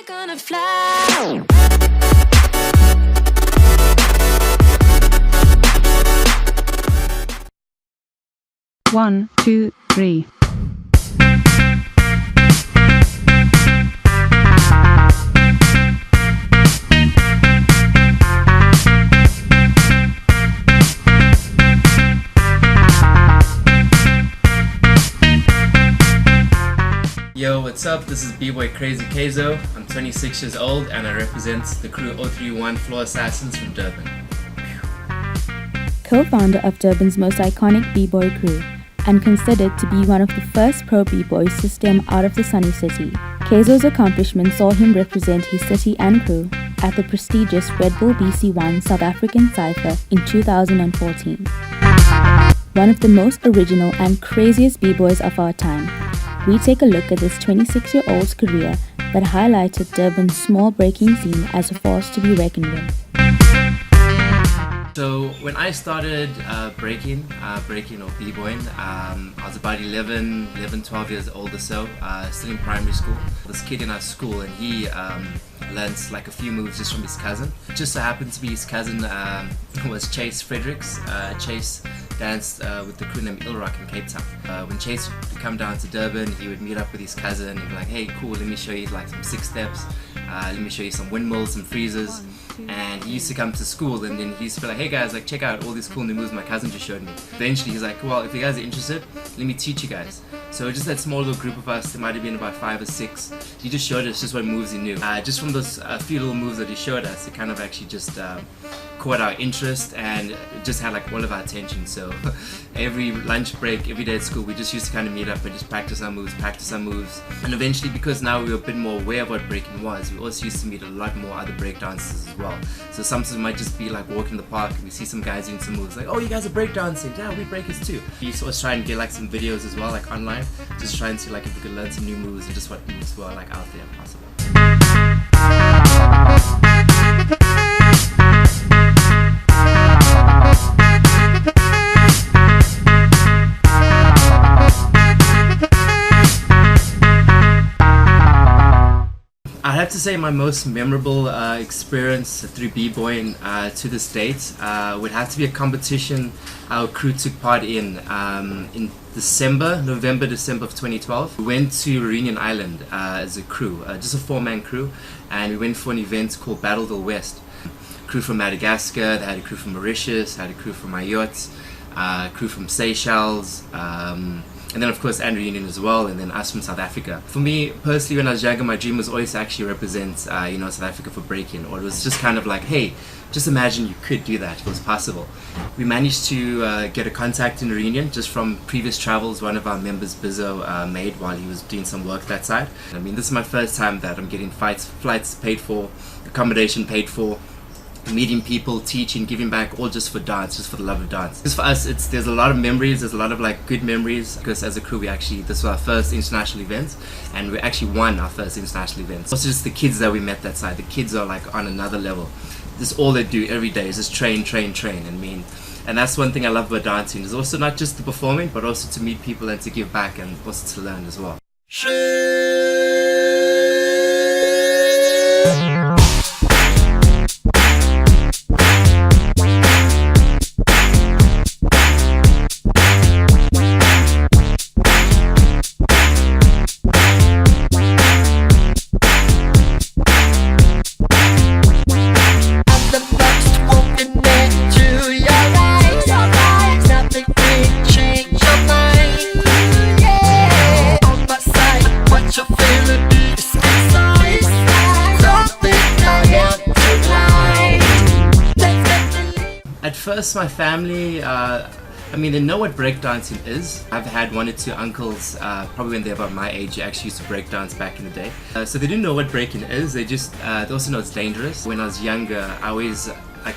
gonna fly. 1, 2, 3. Yo, what's up? This is B-Boy Krazy Kayzo. I'm 26 years old and I represent the crew 031 Floor Assassins from Durban. Co-founder of Durban's most iconic b-boy crew, and considered to be one of the first pro b-boys to stem out of the sunny city. Kayzo's accomplishments saw him represent his city and crew at the prestigious Red Bull BC1 South African Cypher in 2014. One of the most original and craziest b-boys of our time, we take a look at this 26-year-old's career that highlighted Durban's small breaking scene as a force to be reckoned with. So when I started breaking or b-boying, I was about 12 years old or so, still in primary school. This kid in our school, and he learns like a few moves just from his cousin. Just so happened to be his cousin was Chase Fredericks. Chase danced with the crew named Rock in Cape Town. When Chase would come down to Durban, he would meet up with his cousin and be like, hey cool, let me show you like some 6 steps, let me show you some windmills, some freezes. And he used to come to school and then he used to be like, hey guys, like check out all these cool new moves my cousin just showed me. Eventually he's like, well, if you guys are interested, let me teach you guys. So just that small little group of us, there might have been about 5 or 6, he just showed us just what moves he knew. Just from those few little moves that he showed us, it kind of actually just caught our interest and just had like all of our attention. So every lunch break, every day at school, we just used to kind of meet up and just practice our moves. And eventually, because now we were a bit more aware of what breaking was, we also used to meet a lot more other break dancers as well. So sometimes it might just be like walking the park and we see some guys doing some moves, like, oh, you guys are breakdancing, yeah, we breakers too. We used to always try and get like some videos as well, like online, just trying to like if we could learn some new moves and just what moves were like out there possible. I have to say my most memorable experience through b-boying to this date would have to be a competition our crew took part in November, December of 2012. We went to Reunion Island as a crew, just a 4-man crew, and we went for an event called Battleville West. Crew from Madagascar, they had a crew from Mauritius, had a crew from Mayotte, crew from Seychelles, and then of course and Reunion as well, and then us from South Africa. For me personally, when I was younger, my dream was always to actually represent South Africa for breaking, or it was just kind of like, hey, just imagine you could do that, it was possible. We managed to get a contact in Reunion just from previous travels one of our members, Bizzo, made while he was doing some work that side. I mean, this is my first time that I'm getting flights paid for, accommodation paid for, meeting people, teaching, giving back, all just for dance, just for the love of dance. Just for us, there's a lot of memories, there's a lot of like good memories, because as a crew this was our first international event, and we actually won our first international event. Also just the kids that we met that side, the kids are like on another level. This is all they do every day is just train, and that's one thing I love about dancing, is also not just the performing, but also to meet people and to give back and also to learn as well. At first, my family, they know what breakdancing is. I've had 1 or 2 uncles, probably when they're about my age, who actually used to breakdance back in the day. So they didn't know what breaking is, they also know it's dangerous. When I was younger, I always,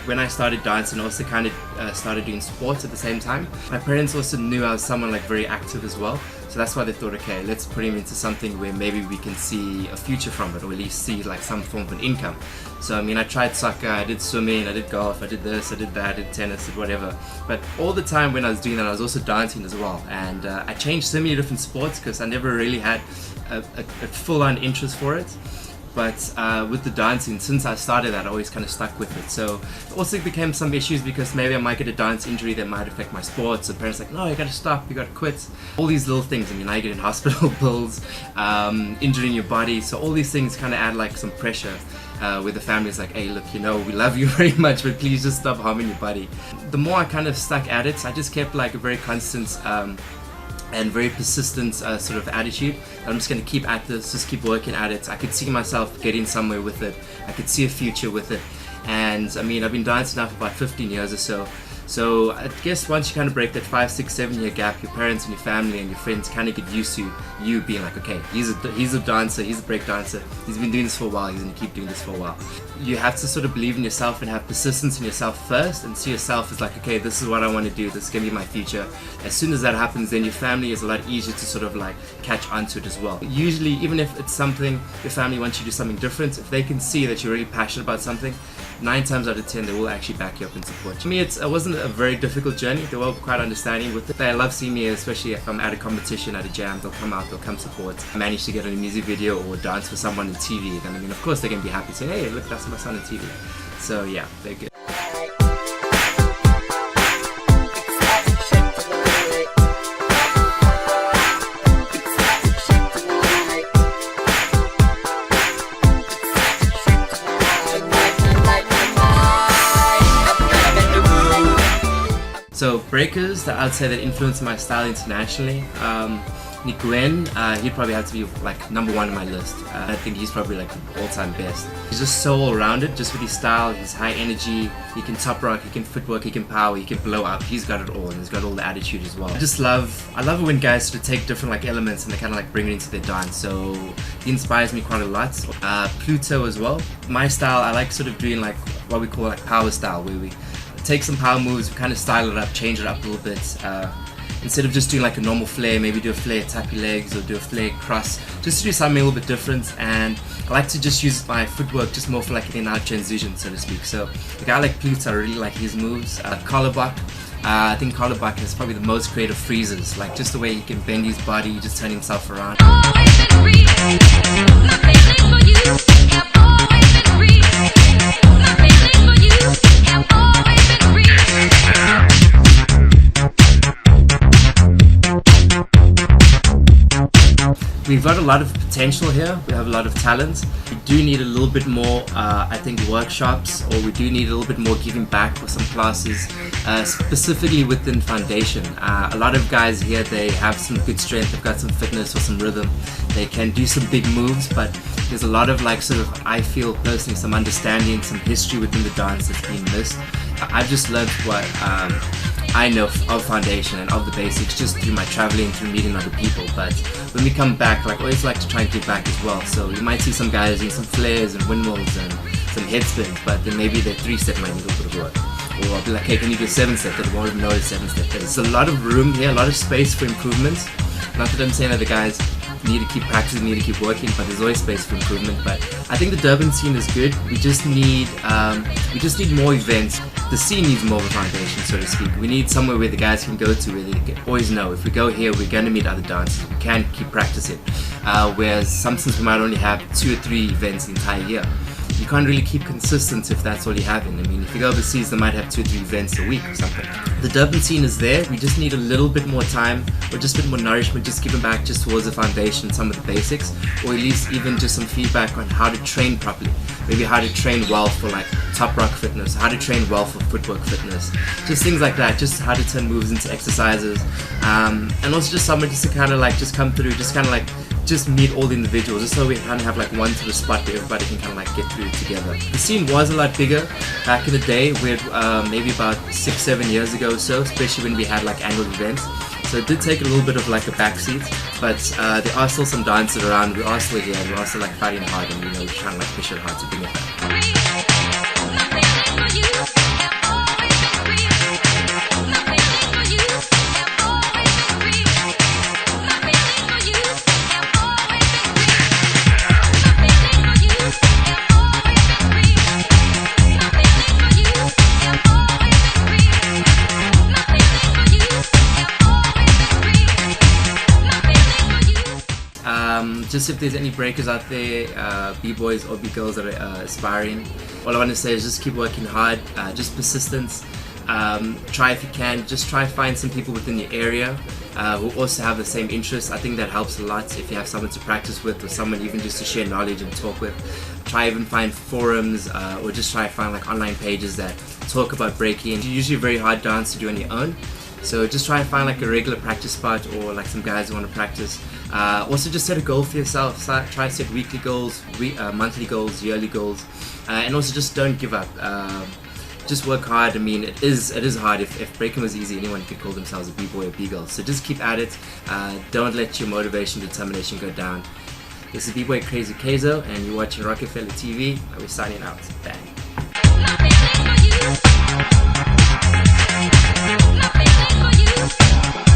when I started dancing, I also kind of started doing sports at the same time. My parents also knew I was someone like very active as well. So that's why they thought, okay, let's put him into something where maybe we can see a future from it, or at least see like some form of an income. So I tried soccer, I did swimming, I did golf, I did this, I did that, I did tennis, I did whatever. But all the time when I was doing that, I was also dancing as well. And I changed so many different sports because I never really had a full-on interest for it. but with the dancing, since I started that, I always kind of stuck with it. So it also became some issues because maybe I might get a dance injury that might affect my sports. So parents like, no, you gotta stop, you gotta quit. All these little things. I mean, I get in hospital bills, injuring your body. So all these things kind of add like some pressure. Where the family's like, hey, look, you know, we love you very much, but please just stop harming your body. The more I kind of stuck at it, I just kept like a very constant and very persistent sort of attitude. I'm just going to keep at this, just keep working at it. I could see myself getting somewhere with it. I could see a future with it. And I mean, I've been dancing now for about 15 years or so. So I guess once you kind of break that 5, 6, 7 year gap, your parents and your family and your friends kind of get used to you being like, okay, he's a dancer, he's a break dancer, he's been doing this for a while, he's going to keep doing this for a while. You have to sort of believe in yourself and have persistence in yourself first and see yourself as like, okay, this is what I want to do, this is going to be my future. As soon as that happens, then your family is a lot easier to sort of like catch onto it as well. Usually, even if it's something your family wants you to do something different, if they can see that you're really passionate about something, 9 times out of 10 they will actually back you up and support you. For me, it wasn't a very difficult journey. They were quite understanding with it. They love seeing me, especially if I'm at a competition, at a jam, they'll come out, they'll come support. I managed to get on a music video or dance for someone on TV, then I mean, of course they're going to be happy, say, hey, look, that's my son on TV. So yeah, they're good. So breakers that I'd say that influenced my style internationally, Nick Gwen, he'd probably have to be like #1 on my list. I think he's probably like the all-time best. He's just so all-rounded, just with his style, his high energy. He can top rock, he can footwork, he can power, he can blow up. He's got it all, and he's got all the attitude as well. I love it when guys sort of take different like elements and they kind of like bring it into their dance. So he inspires me quite a lot. Pluto as well. My style, I like sort of doing like what we call like power style, where we take some power moves, kind of style it up, change it up a little bit. Instead of just doing like a normal flare, maybe do a flare tap your legs or do a flare cross, just to do something a little bit different. And I like to just use my footwork just more for like an in-out transition, so to speak. So a guy like Pluto, I really like his moves. Collarbach, I think Collarbach is probably the most creative freezes, like just the way he can bend his body, just turn himself around. We've got a lot of potential here, we have a lot of talent. We do need a little bit more, I think, workshops, or we do need a little bit more giving back with some classes, specifically within foundation. A lot of guys here, they have some good strength, they've got some fitness or some rhythm, they can do some big moves, but there's a lot of like sort of, I feel personally, some understanding, some history within the dance that's being missed. I've just learned what I know of foundation and of the basics just through my traveling, through meeting other people. But when we come back, like, I always like to try and give back as well. So you might see some guys doing some flares and windmills and some head spins, but then maybe their 3-step might need a little bit of work. Or I'll be like, hey, can you do a 7-step? They won't even know it's 7-step. There's a lot of room here, a lot of space for improvements. Not that I'm saying that the guys need to keep practicing, need to keep working, but there's always space for improvement. But I think the Durban scene is good. We just need more events. The scene needs more of a foundation, so to speak. We need somewhere where the guys can go to, where they can always know if we go here, we're going to meet other dancers. We can keep practicing. Whereas sometimes we might only have 2 or 3 events the entire year. You can't really keep consistent if that's all you're having. I mean, if you go overseas, they might have 2 or 3 events a week or something. The Durban scene is there. We just need a little bit more time, or just a bit more nourishment, just giving back just towards the foundation, some of the basics, or at least even just some feedback on how to train properly. Maybe how to train well for like top rock fitness, how to train well for footwork fitness, just things like that, just how to turn moves into exercises, and also just someone just to kind of like just come through, just kind of like just meet all the individuals, just so we kind of have like one sort of spot where everybody can kind of like get through together. The scene was a lot bigger back in the day, where maybe about 6-7 years ago or so, especially when we had like annual events. So it did take a little bit of like a backseat, but there are still some dancers around. We are still here, we're also like fighting hard, and we're trying to like push it hard to bring it back. just if there's any breakers out there, b-boys or b-girls that are aspiring, all I want to say is just keep working hard, just persistence. Try if you can, just try find some people within your area who also have the same interests. I think that helps a lot if you have someone to practice with or someone even just to share knowledge and talk with. Try even find forums or just try find like online pages that talk about breaking. It's usually a very hard dance to do on your own, so just try and find like a regular practice spot or like some guys who want to practice. Also just set a goal for yourself. Try to set weekly goals, monthly goals, yearly goals, and also just don't give up. Just work hard. I mean, it is hard. If breaking was easy, anyone could call themselves a b-boy or b-girl. So just keep at it. Don't let your motivation, determination go down. This is b-boy Krazy Kayzo, and you're watching Rocka-Fella TV. We're signing out. Bang. Nothing for you.